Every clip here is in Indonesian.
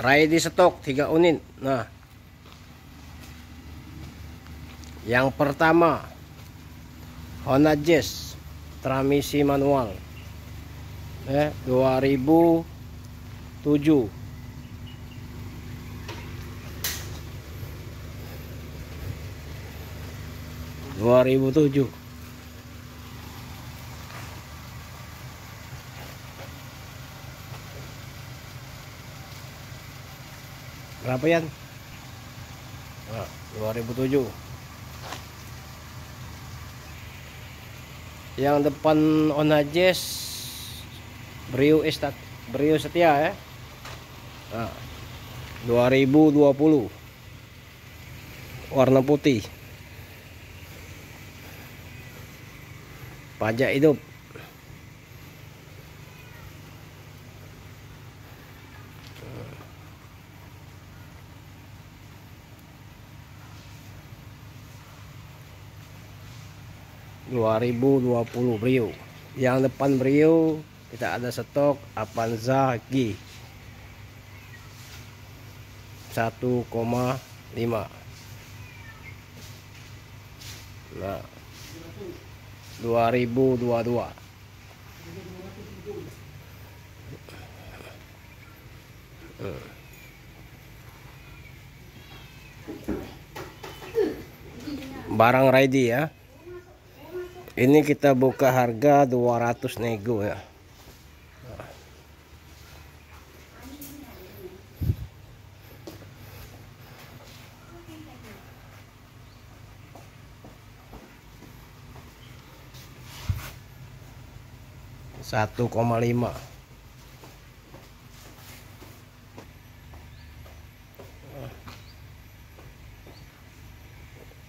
ready stok 3 unit. Nah, yang pertama Honda Jazz transmisi manual 2007. 2007. Berapa Yan? Nah, 2007. Yang depan Honda Jazz Brio Setia ya. Nah, 2020. Warna putih. Pajak hidup. ...2020 Brio. Yang depan Brio kita ada stok Avanza G 1,5. Nah, 2022. Barang ready ya. Ini kita buka harga 200 nego ya. $1,5.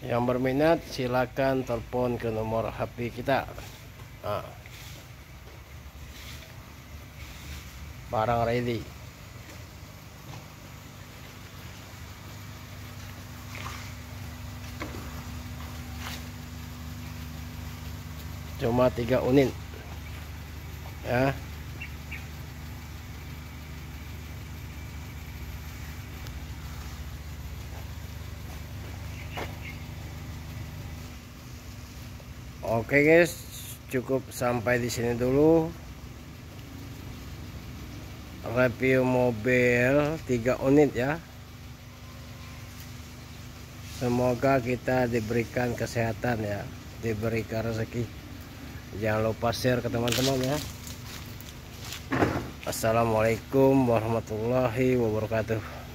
Yang berminat silakan telepon ke nomor HP kita. Nah, barang ready. Cuma 3 unit ya. Oke guys, cukup sampai di sini dulu review mobil 3 unit ya. Semoga kita diberikan kesehatan ya, diberikan rezeki. Jangan lupa share ke teman-teman ya. Assalamualaikum warahmatullahi wabarakatuh.